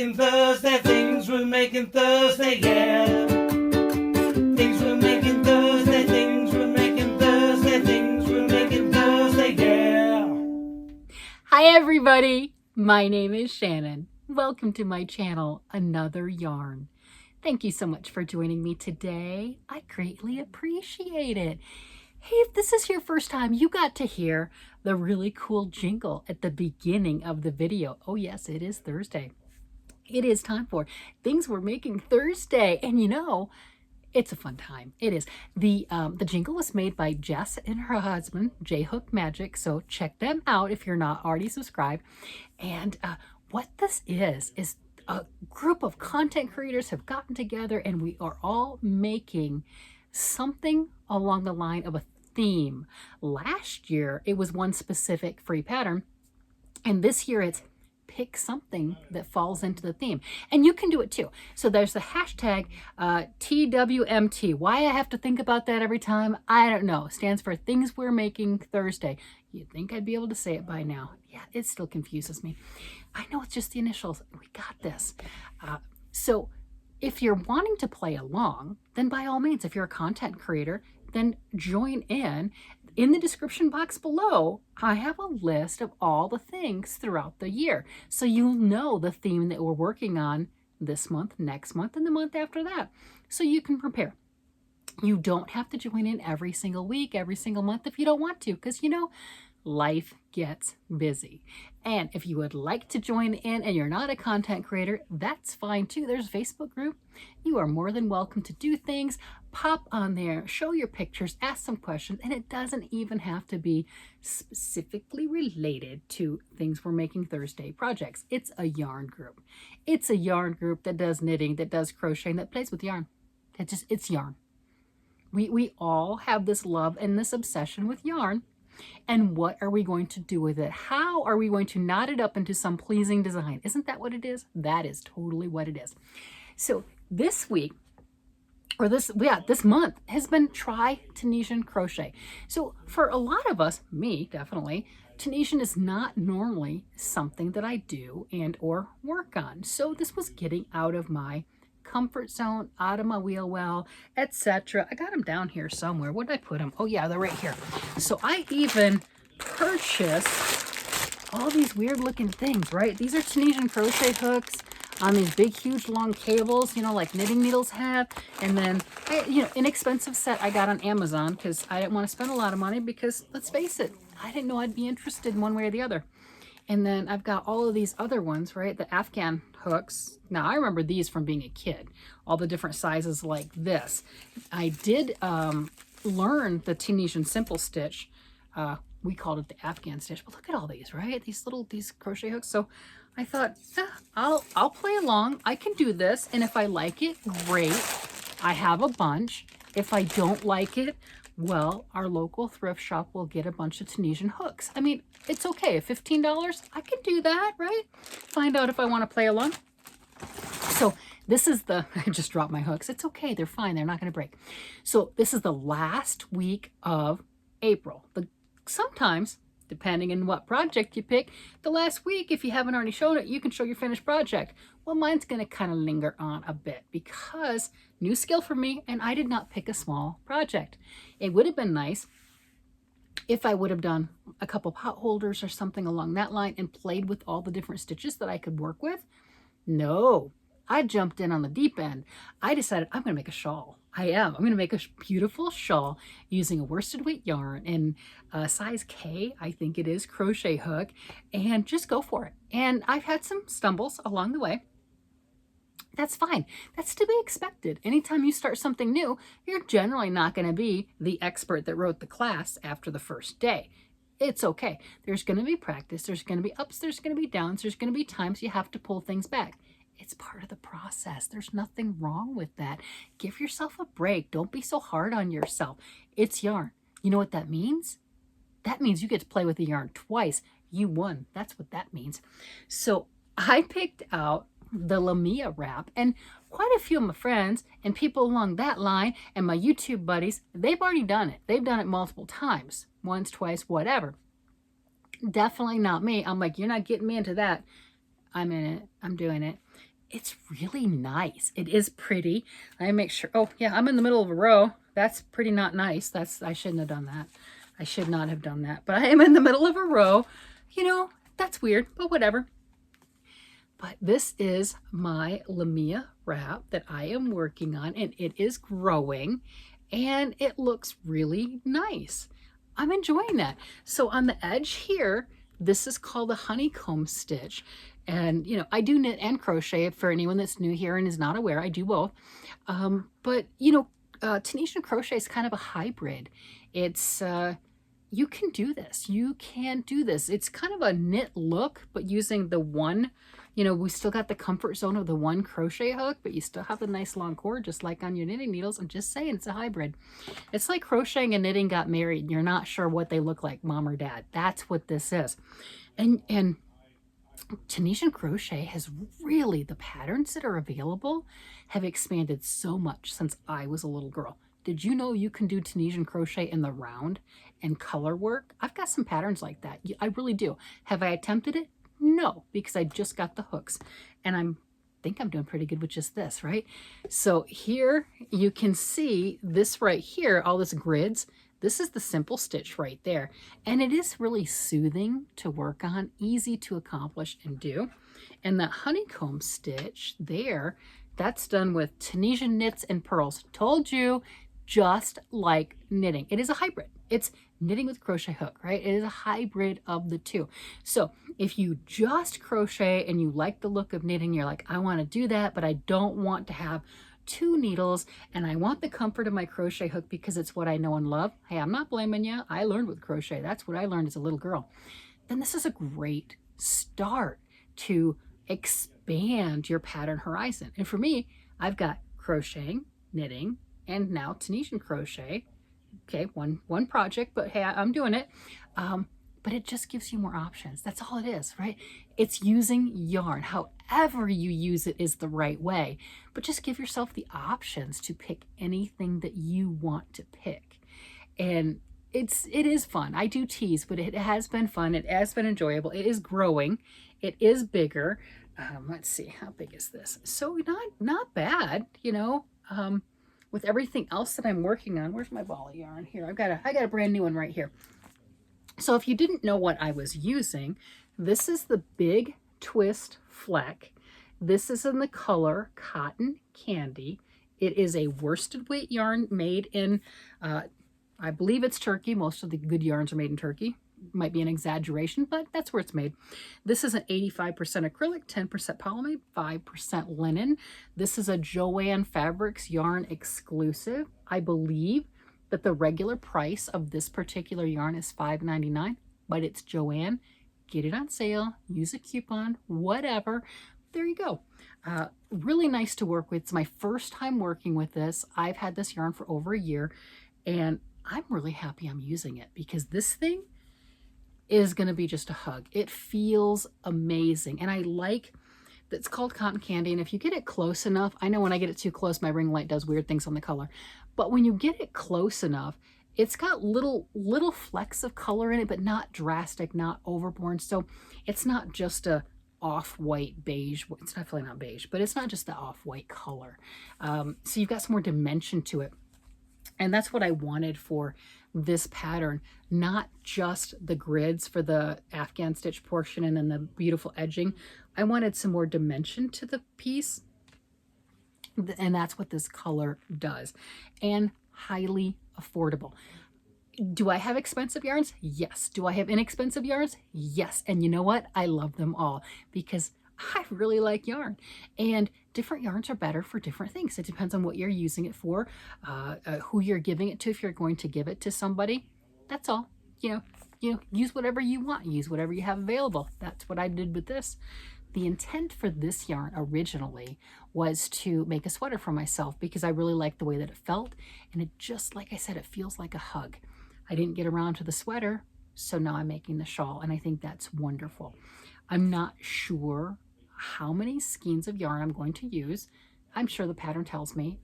making Thursday, things we're making Thursday, yeah. Things we're making Thursday, things we're making Thursday, things we're making Thursday, yeah. Hi everybody, my name is Shannon. Welcome to my channel, Another Yarn. Thank you so much for joining me today. I greatly appreciate it. Hey, if this is your first time, you got to hear the really cool jingle at the beginning of the video. Oh yes, it is Thursday. It is time for Things We're Making Thursday. And you know, it's a fun time. It is. The jingle was made by Jess and her husband, J Hook Magic. So check them out if you're not already subscribed. And what this is a group of content creators have gotten together and we are all making something along the line of a theme. Last year, it was one specific free pattern. And this year it's pick something that falls into the theme. And you can do it too. So there's the hashtag TWMT. Why I have to think about that every time, I don't know. Stands for Things We're Making Thursday. You'd think I'd be able to say it by now. Yeah, it still confuses me. I know it's just the initials. We got this. So if you're wanting to play along, then by all means, if you're a content creator, then join in. In the description box below, I have a list of all the things throughout the year. So you'll know the theme that we're working on this month, next month, and the month after that. So you can prepare. You don't have to join in every single week, every single month if you don't want to, because you know, life gets busy. And if you would like to join in and you're not a content creator, that's fine too. There's a Facebook group. You are more than welcome to do things. Pop on there, show your pictures, ask some questions, and it doesn't even have to be specifically related to Things We're Making Thursday projects. It's a yarn group. It's a yarn group that does knitting, that does crocheting, that plays with yarn. It's yarn. We all have this love and this obsession with yarn. And what are we going to do with it? How are we going to knot it up into some pleasing design? Isn't that what it is? That is totally what it is. So this week, or this month has been Try Tunisian Crochet. So for a lot of us, me definitely, Tunisian is not normally something that I do and or work on. So this was getting out of my comfort zone, out of my wheel well, etc. I got them down here somewhere. What did I put them? Oh yeah, they're right here. So I even purchased all these weird looking things, right? These are Tunisian crochet hooks on these big, huge, long cables, you know, like knitting needles have. And then, inexpensive set I got on Amazon because I didn't want to spend a lot of money because, let's face it, I didn't know I'd be interested in one way or the other. And then I've got all of these other ones, right? The Afghan hooks. Now, I remember these from being a kid. All the different sizes like this. I did learn the Tunisian simple stitch. We called it the Afghan stitch. But look at all these, right? These crochet hooks. So I thought, I'll play along. I can do this. And if I like it, great. I have a bunch. If I don't like it, well, our local thrift shop will get a bunch of Tunisian hooks. I mean, it's okay. $15, I can do that, right? Find out if I want to play along. So this is I just dropped my hooks. It's okay. They're fine. They're not going to break. So this is the last week of April. Sometimes, depending on what project you pick, the last week, if you haven't already shown it, you can show your finished project. Well, mine's going to kind of linger on a bit because new skill for me, and I did not pick a small project. It would have been nice if I would have done a couple pot holders or something along that line and played with all the different stitches that I could work with. No, I jumped in on the deep end. I decided I'm going to make a shawl. I am. I'm going to make a beautiful shawl using a worsted weight yarn in size K, I think it is, crochet hook, and just go for it. And I've had some stumbles along the way. That's fine. That's to be expected. Anytime you start something new, you're generally not going to be the expert that wrote the class after the first day. It's okay. There's going to be practice. There's going to be ups. There's going to be downs. There's going to be times you have to pull things back. It's part of the process. There's nothing wrong with that. Give yourself a break. Don't be so hard on yourself. It's yarn. You know what that means? That means you get to play with the yarn twice. You won. That's what that means. So I picked out the Lamia Wrap, and quite a few of my friends and people along that line and my YouTube buddies, they've already done it. They've done it multiple times, once, twice, whatever. Definitely not me. I'm like, you're not getting me into that. I'm in it. I'm doing it. it's really nice. It is pretty. I make sure, oh yeah, I'm in the middle of a row. That's pretty not nice. I shouldn't have done that. I should not have done that, but I am in the middle of a row. You know, that's weird, but whatever. But this is my Lamia wrap that I am working on, and it is growing and it looks really nice. I'm enjoying that. So on the edge here, this is called a honeycomb stitch. And, you know, I do knit and crochet. For anyone that's new here and is not aware, I do both. But, you know, Tunisian crochet is kind of a hybrid. It's, you can do this. You can do this. It's kind of a knit look, but using the one, you know, we still got the comfort zone of the one crochet hook, but you still have the nice long cord, just like on your knitting needles. I'm just saying, it's a hybrid. It's like crocheting and knitting got married. And you're not sure what they look like, mom or dad. That's what this is. And Tunisian crochet has really, the patterns that are available have expanded so much since I was a little girl. Did you know you can do Tunisian crochet in the round and color work? I've got some patterns like that. I really do. Have I attempted it? No, because I just got the hooks and I think I'm doing pretty good with just this, right? So here you can see this right here, all this grids. This is the simple stitch right there. And it is really soothing to work on, easy to accomplish and do. And that honeycomb stitch there, that's done with Tunisian knits and pearls. Told you, just like knitting. It is a hybrid. It's knitting with crochet hook, right? It is a hybrid of the two. So if you just crochet and you like the look of knitting, you're like, I want to do that, but I don't want to have two needles and I want the comfort of my crochet hook because it's what I know and love. Hey, I'm not blaming you. I learned with crochet. That's what I learned as a little girl. Then this is a great start to expand your pattern horizon. And for me, I've got crocheting, knitting, and now Tunisian crochet. Okay, one project, but hey, I'm doing it. But it just gives you more options. That's all it is, right? It's using yarn. However you use it is the right way. But just give yourself the options to pick anything that you want to pick. And it is fun. I do tease, but it has been fun. It has been enjoyable. It is growing. It is bigger. Let's see, how big is this? So not bad, you know. With everything else that I'm working on. Where's my ball of yarn? Here, I got a brand new one right here. So if you didn't know what I was using, this is the Big Twist Fleck. This is in the color Cotton Candy. It is a worsted weight yarn made in, I believe it's Turkey. Most of the good yarns are made in Turkey. Might be an exaggeration, but that's where it's made. This is an 85% acrylic, 10% polyamide, 5% linen. This is a Joann Fabrics yarn exclusive. I believe that the regular price of this particular yarn is $5.99, but it's Joann. Get it on sale, use a coupon, whatever. There you go. Really nice to work with. It's my first time working with this. I've had this yarn for over a year, and I'm really happy I'm using it because this thing is going to be just a hug. It feels amazing. And I like that it's called Cotton Candy. And if you get it close enough, I know when I get it too close, my ring light does weird things on the color. But when you get it close enough, it's got little flecks of color in it, but not drastic, not overborne. So it's not just a off-white beige. It's definitely not beige, but it's not just the off-white color. So you've got some more dimension to it. And that's what I wanted for this pattern, not just the grids for the Afghan stitch portion and then the beautiful edging. I wanted some more dimension to the piece. And that's what this color does. And highly affordable. Do I have expensive yarns? Yes. Do I have inexpensive yarns? Yes. And you know what? I love them all because I really like yarn, and different yarns are better for different things. It depends on what you're using it for, who you're giving it to. If you're going to give it to somebody, that's all. You know, use whatever you want, use whatever you have available. That's what I did with this. The intent for this yarn originally was to make a sweater for myself because I really liked the way that it felt, and it just, like I said, it feels like a hug. I didn't get around to the sweater, so now I'm making the shawl, and I think that's wonderful. I'm not sure how many skeins of yarn I'm going to use. I'm sure the pattern tells me.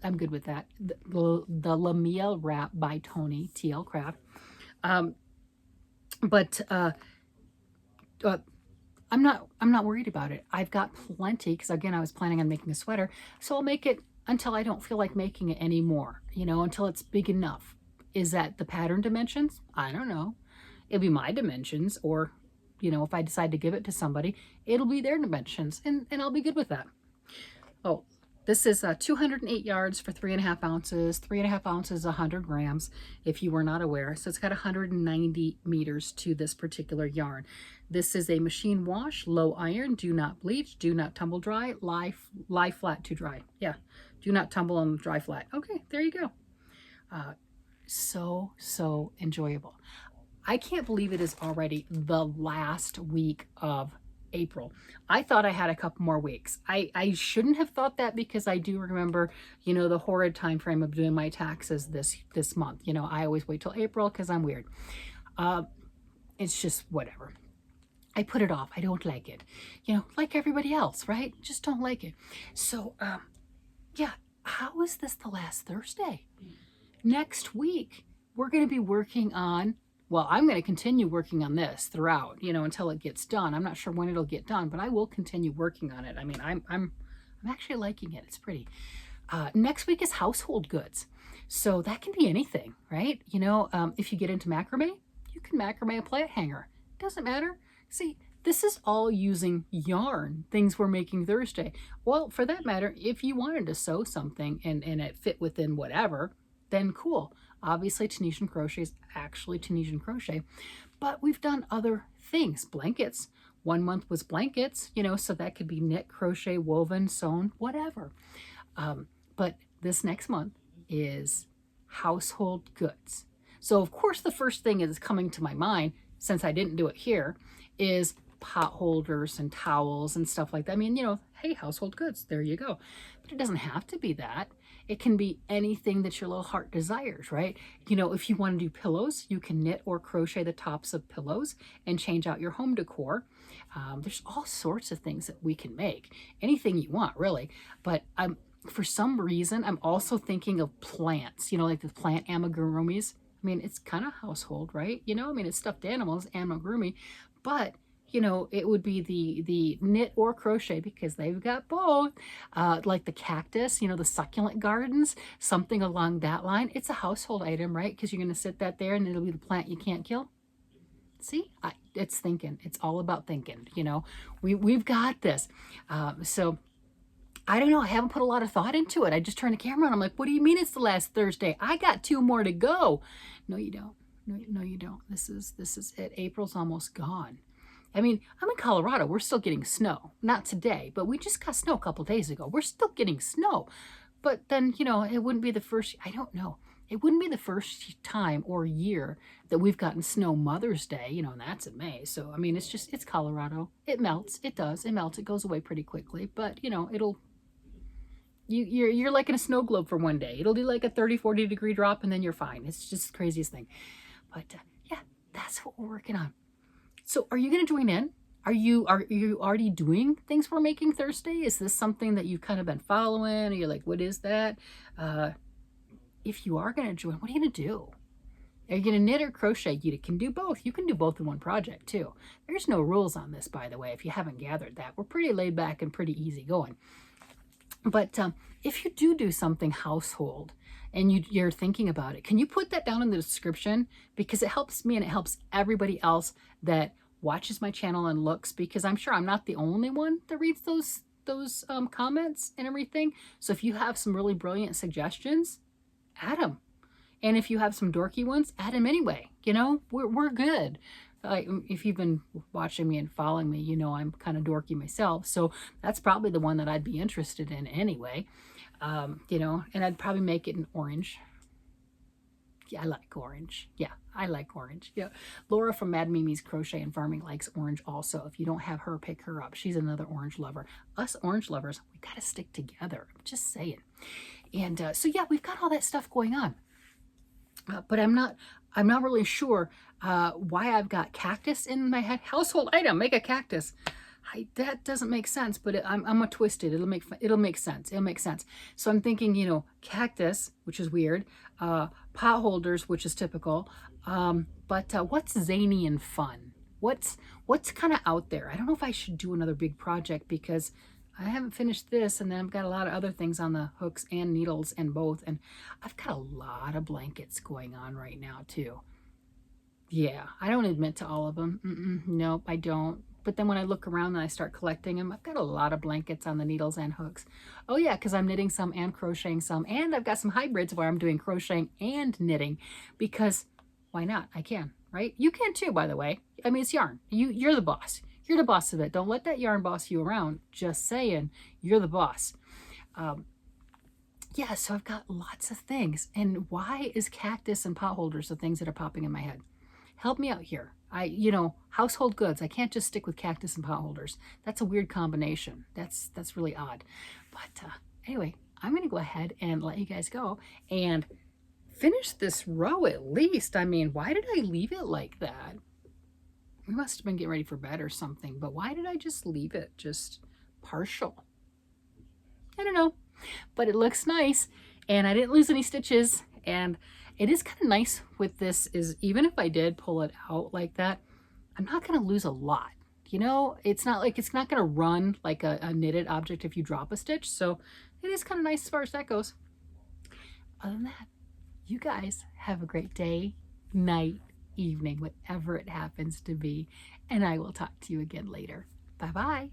I'm good with that. The Lamia Wrap by Toni, TL Craft. I'm not worried about it. I've got plenty, because again, I was planning on making a sweater, so I'll make it until I don't feel like making it anymore, you know, until it's big enough. Is that the pattern dimensions? I don't know. It'll be my dimensions, or, you know, if I decide to give it to somebody, it'll be their dimensions, and I'll be good with that. Oh, this is 208 yards for 3.5 ounces. 3.5 ounces, 100 grams, if you were not aware. So it's got 190 meters to this particular yarn. This is a machine wash, low iron, do not bleach, do not tumble dry, lie flat to dry. Yeah, do not tumble and dry flat. Okay, there you go. So enjoyable. I can't believe it is already the last week of April. I thought I had a couple more weeks. I shouldn't have thought that, because I do remember, you know, the horrid time frame of doing my taxes this month. You know, I always wait till April because I'm weird. It's just whatever. I put it off. I don't like it. You know, like everybody else, right? Just don't like it. So, yeah, how is this the last Thursday? Next week, we're going to be working on, well, I'm going to continue working on this throughout, you know, until it gets done. I'm not sure when it'll get done, but I will continue working on it. I mean, I'm actually liking it. It's pretty. Next week is household goods. So that can be anything, right? You know, if you get into macrame, you can macrame a plant hanger. Doesn't matter. See, this is all using yarn, things we're making Thursday. Well, for that matter, if you wanted to sew something and it fit within whatever, then cool. Obviously, Tunisian crochet is actually Tunisian crochet, but we've done other things. Blankets. 1 month was blankets, you know, so that could be knit, crochet, woven, sewn, whatever. But this next month is household goods. So, of course, the first thing is coming to my mind, since I didn't do it here, is pot holders and towels and stuff like that. I mean, you know, hey, household goods, there you go. But it doesn't have to be that. It can be anything that your little heart desires, right? You know, if you want to do pillows, you can knit or crochet the tops of pillows and change out your home decor. There's all sorts of things that we can make. Anything you want, really. But for some reason, I'm also thinking of plants, you know, like the plant amigurumis. I mean, it's kind of household, right? You know, I mean, it's stuffed animals, amigurumi, but you know, it would be the knit or crochet, because they've got both, like the cactus, you know, the succulent gardens, something along that line. It's a household item, right? Because you're going to sit that there and it'll be the plant you can't kill. See, it's thinking. It's all about thinking, you know. We've got this. So I don't know. I haven't put a lot of thought into it. I just turned the camera on. I'm like, what do you mean it's the last Thursday? I got 2 more to go. No, you don't. No, you don't. This is it. April's almost gone. I mean, I'm in Colorado. We're still getting snow. Not today, but we just got snow a couple days ago. We're still getting snow. But then, you know, it wouldn't be the first, I don't know. It wouldn't be the first time or year that we've gotten snow Mother's Day, you know, and that's in May. So, I mean, it's Colorado. It melts. It does. It melts. It goes away pretty quickly. But, you know, you're like in a snow globe for one day. It'll do like a 30, 40 degree drop and then you're fine. It's just the craziest thing. But yeah, that's what we're working on. So are you going to join in? Are you already doing things we're making Thursday? Is this something that you've kind of been following? Or you're like, what is that? If you are going to join, what are you going to do? Are you going to knit or crochet? You can do both. You can do both in one project too. There's no rules on this, by the way, if you haven't gathered that. We're pretty laid back and pretty easy going. But if you do something household and you're thinking about it, can you put that down in the description? Because it helps me and it helps everybody else that watches my channel and looks, because I'm sure I'm not the only one that reads those comments and everything. So if you have some really brilliant suggestions, add them. And if you have some dorky ones, add them anyway. You know, we're good. If you've been watching me and following me, you know I'm kind of dorky myself. So that's probably the one that I'd be interested in anyway. You know, and I'd probably make it in orange. Yeah, I like orange. Yeah, I like orange. Yeah. Laura from Mad Mimi's Crochet and Farming likes orange also. If you don't have her, pick her up. She's another orange lover. Us orange lovers, we got to stick together. I'm just saying. And so yeah, we've got all that stuff going on. But I'm not really sure why I've got cactus in my head. Household item, make a cactus. That doesn't make sense, but I'm a twisted. It'll make sense. It'll make sense. So I'm thinking, you know, cactus, which is weird, pot holders, which is typical. But what's zany and fun? what's kind of out there. I don't know if I should do another big project because I haven't finished this, and then I've got a lot of other things on the hooks and needles and both, and I've got a lot of blankets going on right now too. Yeah, I don't admit to all of them. Nope, I don't. But then when I look around and I start collecting them, I've got a lot of blankets on the needles and hooks. Oh yeah, because I'm knitting some and crocheting some, and I've got some hybrids where I'm doing crocheting and knitting, because why not? I can, right? You can too, by the way. I mean, it's yarn. You're the boss. You're the boss of it. Don't let that yarn boss you around. Just saying, you're the boss. Yeah, so I've got lots of things. And why is cactus and pot holders the things that are popping in my head? Help me out here. Household goods. I can't just stick with cactus and pot holders. That's a weird combination. That's really odd. But anyway, I'm going to go ahead and let you guys go and finish this row at least. I mean, why did I leave it like that? We must have been getting ready for bed or something, but why did I just leave it just partial? I don't know, but it looks nice, and I didn't lose any stitches. And it is kind of nice with this is even if I did pull it out like that, I'm not going to lose a lot. You know, it's not like it's not going to run like a knitted object if you drop a stitch. So it is kind of nice as far as that goes. Other than that, you guys have a great day, night, evening, whatever it happens to be. And I will talk to you again later. Bye-bye.